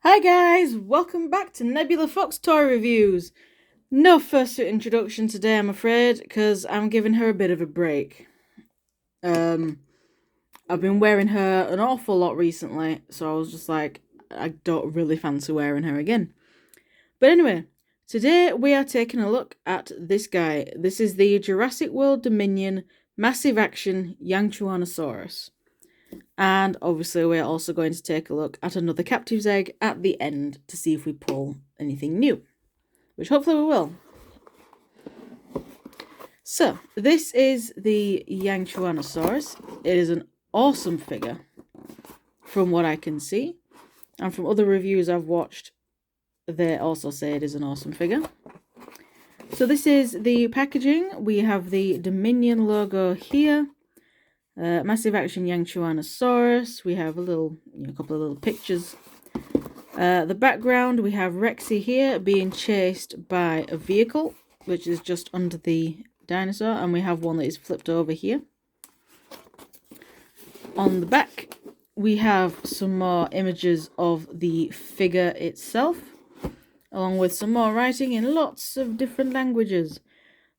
Hi guys, welcome back to Nebula Fox Toy Reviews. No fursuit introduction today, I'm afraid, because I'm giving her a bit of a break. I've been wearing her an awful lot recently, so I was just like, I don't really fancy wearing her again. But anyway, today we are taking a look at this guy. This is the Jurassic World Dominion Massive Action Yangchuanosaurus. And obviously we're also going to take a look at another captive's egg at the end to see if we pull anything new, which hopefully we will. So, this is the Yangchuanosaurus. It is an awesome figure from what I can see, and from other reviews I've watched, they also say it is an awesome figure. So this is the packaging. We have the Dominion logo here. Massive Action Yangchuanosaurus. We have a couple of little pictures. The background, we have Rexy here being chased by a vehicle, which is just under the dinosaur, and we have one that is flipped over here. On the back, we have some more images of the figure itself, along with some more writing in lots of different languages.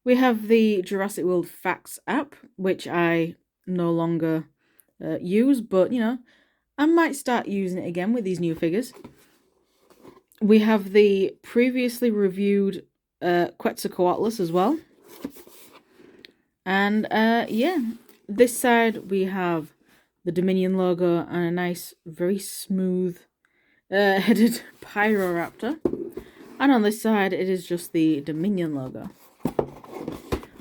We have the Jurassic World Facts app, which I no longer use, but I might start using it again with these new figures. We have the previously reviewed Quetzalcoatlus as well. And this side we have the Dominion logo and a nice, very smooth headed Pyroraptor. And on this side it is just the Dominion logo.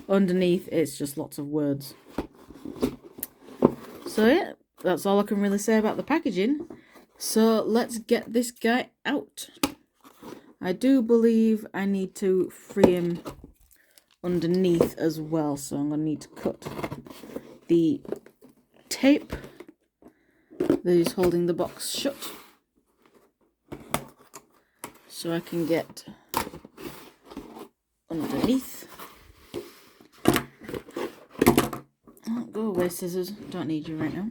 Underneath it's just lots of words. So yeah, that's all I can really say about the packaging. So let's get this guy out. I do believe I need to free him underneath as well, so I'm going to need to cut the tape that is holding the box shut so I can get underneath. Oh, go away, scissors, don't need you right now.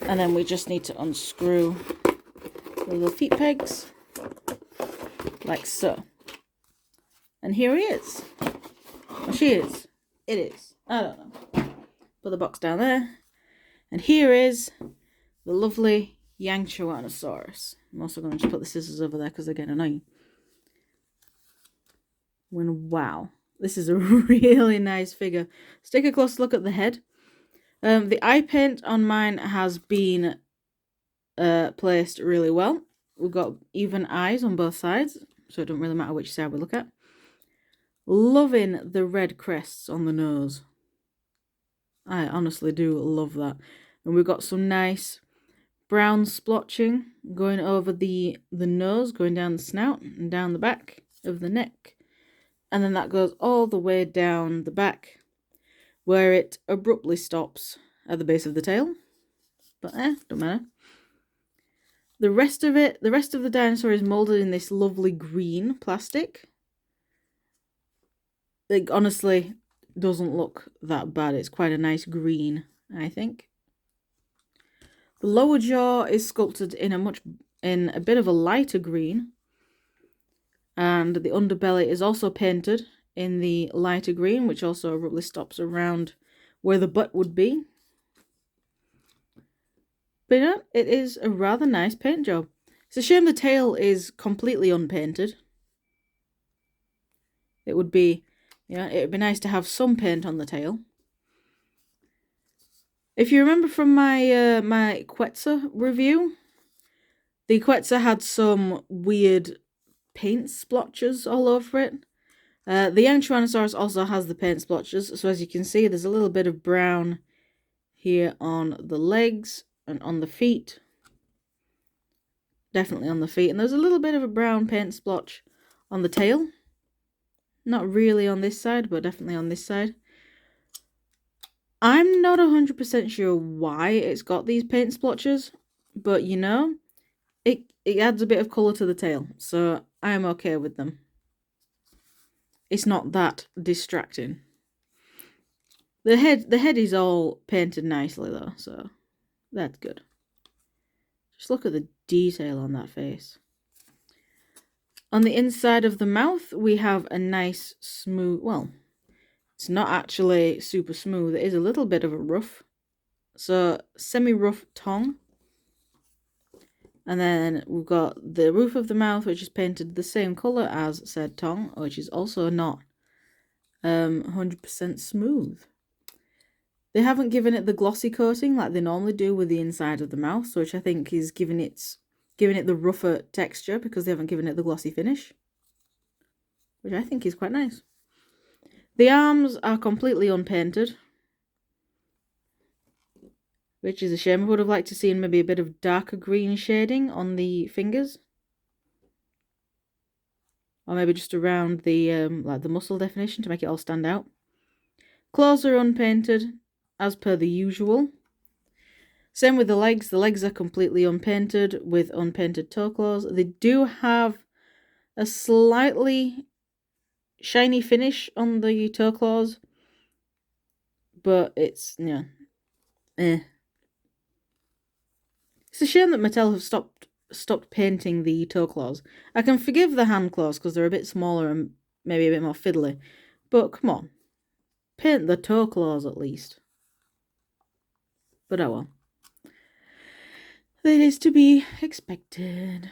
And then we just need to unscrew the little feet pegs like so. And here he is. Or she is. It is. I don't know. Put the box down there. And here is the lovely Yangchuanosaurus. I'm also going to just put the scissors over there because they're getting annoying. Wow. This is a really nice figure. Let's take a close look at the head. The eye paint on mine has been placed really well. We've got even eyes on both sides, so it doesn't really matter which side we look at. Loving the red crests on the nose. I honestly do love that. And we've got some nice brown splotching going over the nose, going down the snout and down the back of the neck. And then that goes all the way down the back, where it abruptly stops at the base of the tail. But don't matter. The rest of the dinosaur is molded in this lovely green plastic. It honestly doesn't look that bad. It's quite a nice green, I think. The lower jaw is sculpted in a bit of a lighter green. And the underbelly is also painted in the lighter green, which also abruptly stops around where the butt would be. But it is a rather nice paint job. It's a shame the tail is completely unpainted. It would be nice to have some paint on the tail. If you remember from my my Quetzal review, the Quetzal had some weird paint splotches all over it. The Yangchuanosaurus also has the paint splotches, so as you can see, there's a little bit of brown here on the legs and on the feet. Definitely on the feet. And there's a little bit of a brown paint splotch on the tail. Not really on this side, but definitely on this side. I'm not 100% sure why it's got these paint splotches, but it adds a bit of colour to the tail, so I'm okay with them. It's not that distracting. The head is all painted nicely though, so that's good. Just look at the detail on that face. On the inside of the mouth, we have a nice smooth, well, it's not actually super smooth. It is a little bit of a rough. So, semi-rough tongue. And then we've got the roof of the mouth, which is painted the same colour as said tongue, which is also not 100% smooth. They haven't given it the glossy coating like they normally do with the inside of the mouth, which I think is giving it the rougher texture because they haven't given it the glossy finish, which I think is quite nice. The arms are completely unpainted, which is a shame. I would have liked to see maybe a bit of darker green shading on the fingers, or maybe just around the like the muscle definition to make it all stand out. Claws are unpainted, as per the usual. Same with the legs. The legs are completely unpainted with unpainted toe claws. They do have a slightly shiny finish on the toe claws, but it's, yeah, It's a shame that Mattel have stopped painting the toe claws. I can forgive the hand claws because they're a bit smaller and maybe a bit more fiddly, but come on, paint the toe claws at least. But oh well. That is to be expected.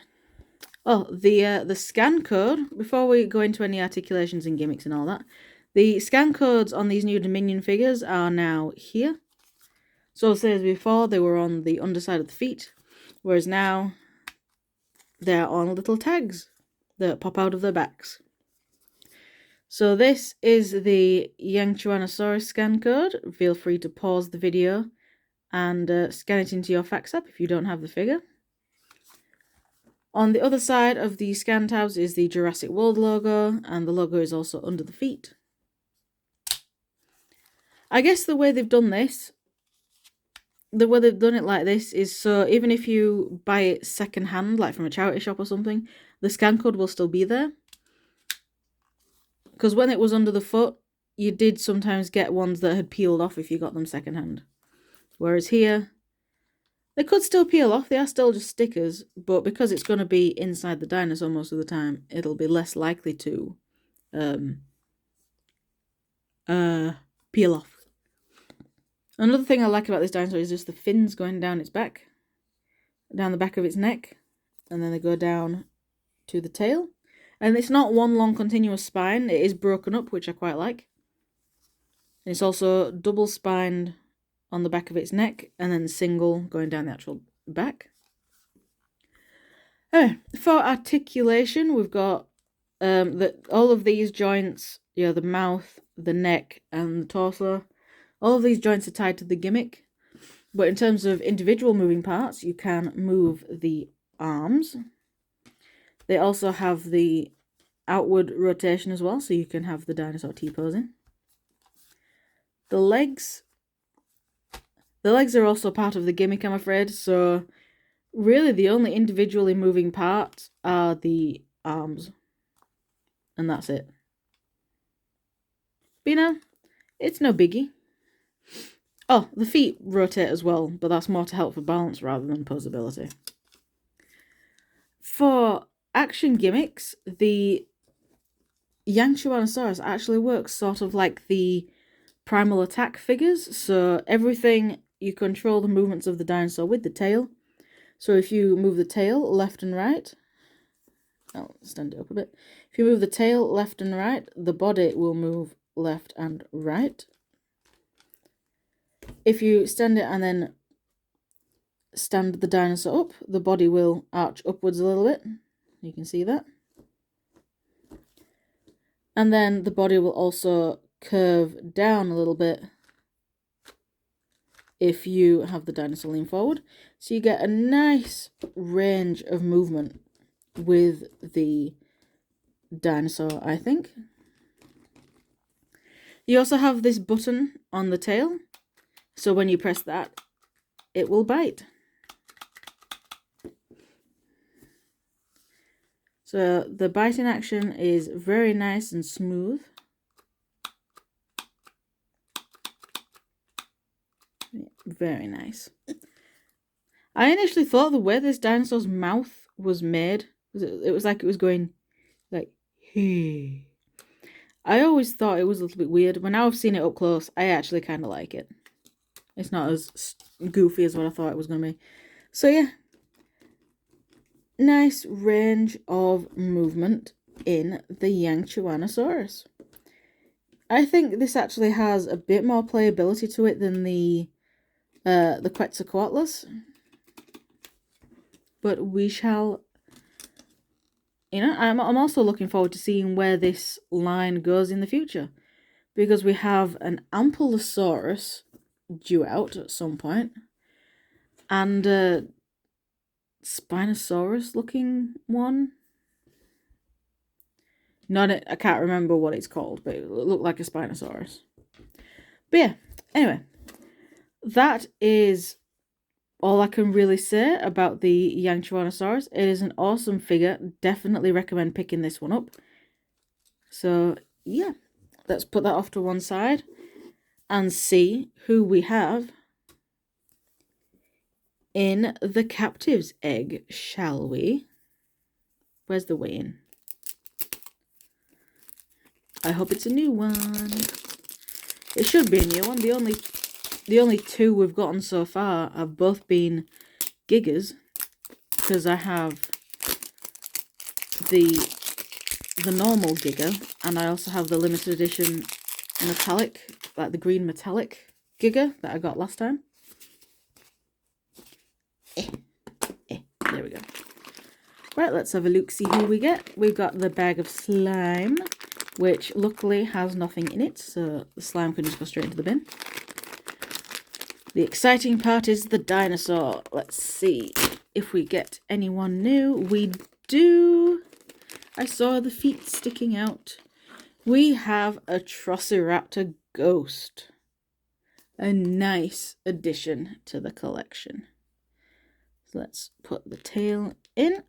Oh, the scan code, before we go into any articulations and gimmicks and all that, the scan codes on these new Dominion figures are now here. So as before, they were on the underside of the feet, whereas now they're on little tags that pop out of their backs. So this is the Yangchuanosaurus scan code. Feel free to pause the video and scan it into your fax app if you don't have the figure. On the other side of the scan tabs is the Jurassic World logo, and the logo is also under the feet. I guess the way they've done this, the way they've done it like this is so even if you buy it second hand, like from a charity shop or something, the scan code will still be there. Because when it was under the foot, you did sometimes get ones that had peeled off if you got them second hand. Whereas here, they could still peel off, they are still just stickers, but because it's going to be inside the dinosaur most of the time, it'll be less likely to peel off. Another thing I like about this dinosaur is just the fins going down its back, down the back of its neck, and then they go down to the tail. And it's not one long continuous spine, it is broken up, which I quite like. And it's also double spined on the back of its neck, and then single going down the actual back. For articulation, we've got all of these joints, the mouth, the neck, and the torso. All of these joints are tied to the gimmick. But in terms of individual moving parts, you can move the arms. They also have the outward rotation as well, so you can have the dinosaur T-posing. The legs are also part of the gimmick, I'm afraid, so really the only individually moving parts are the arms. And that's it. But it's no biggie. Oh, the feet rotate as well, but that's more to help for balance rather than posability. For action gimmicks, the Yangchuanosaurus actually works sort of like the primal attack figures, so everything, you control the movements of the dinosaur with the tail. So if you move the tail left and right, I'll stand it up a bit. If you move the tail left and right, the body will move left and right. If you stand it and then stand the dinosaur up, the body will arch upwards a little bit. You can see that. And then the body will also curve down a little bit if you have the dinosaur lean forward. So you get a nice range of movement with the dinosaur, I think. You also have this button on the tail. So when you press that, it will bite. So the biting action is very nice and smooth. Very nice. I initially thought the way this dinosaur's mouth was made, it was like it was going like, hey. I always thought it was a little bit weird, but now I've seen it up close, I actually kind of like it. It's not as goofy as what I thought it was going to be. So yeah, nice range of movement in the Yangchuanosaurus. I think this actually has a bit more playability to it than the Quetzalcoatlus. But we shall, I'm also looking forward to seeing where this line goes in the future. Because we have an Ampulosaurus due out at some point. And a Spinosaurus looking one. I can't remember what it's called, but it looked like a Spinosaurus. But yeah, anyway. That is all I can really say about the Yangchuanosaurus. It is an awesome figure. Definitely recommend picking this one up. So, yeah. Let's put that off to one side and see who we have in the captive's egg, shall we? Where's the weigh-in? I hope it's a new one. It should be a new one. The only two we've gotten so far have both been Gigas, because I have the normal Giga, and I also have the limited edition metallic, like the green metallic Giga that I got last time. There we go. Right, let's have a look, see who we get. We've got the bag of slime, which luckily has nothing in it, so the slime can just go straight into the bin. The exciting part is the dinosaur. Let's see if we get anyone new. We do. I saw the feet sticking out. We have a Troceraptor ghost. A nice addition to the collection. So let's put the tail in.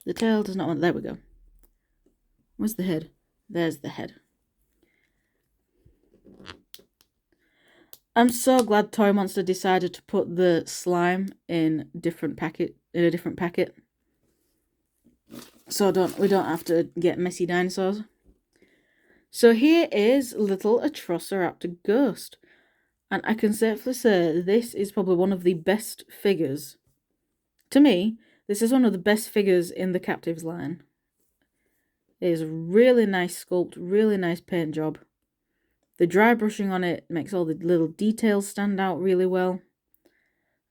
The tail does not want... There we go. Where's the head? There's the head. I'm so glad Toy Monster decided to put the slime in a different packet. So we don't have to get messy dinosaurs. So here is little Troceraptor ghost. And I can safely say this is probably one of the best figures. To me, this is one of the best figures in the Captives line. It is a really nice sculpt, really nice paint job. The dry brushing on it makes all the little details stand out really well.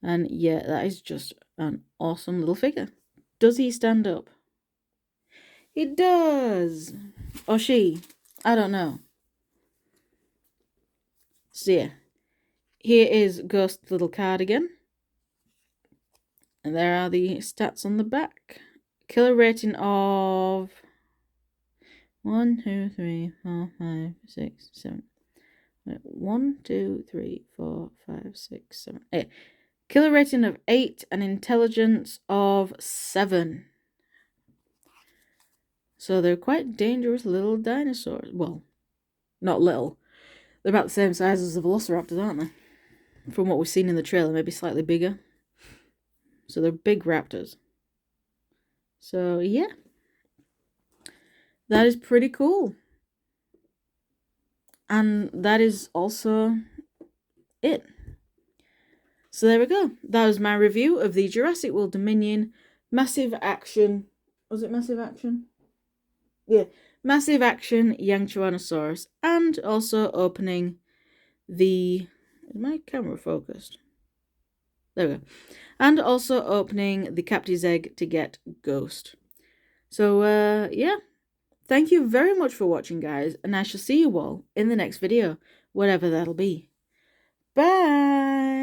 And yeah, that is just an awesome little figure. Does he stand up? He does! Or she. I don't know. So yeah. Here is Ghost's little card again. And there are the stats on the back. Killer rating of 1, 2, 3, 4, 5, 6, 7. 1, 2, 3, 4, 5, 6, 7, 8. Killer rating of 8 and intelligence of 7. So they're quite dangerous little dinosaurs. Well, not little. They're about the same size as the velociraptors, aren't they? From what we've seen in the trailer, maybe slightly bigger. So they're big raptors. So yeah. That is pretty cool. And that is also it. So there we go. That was my review of the Jurassic World Dominion Massive Action. Was it Massive Action? Yeah. Massive Action Yangchuanosaurus. And also opening the... Is my camera focused? There we go. And also opening the Captive's Egg to get Ghost. So, yeah. Thank you very much for watching, guys, and I shall see you all in the next video, whatever that'll be. Bye!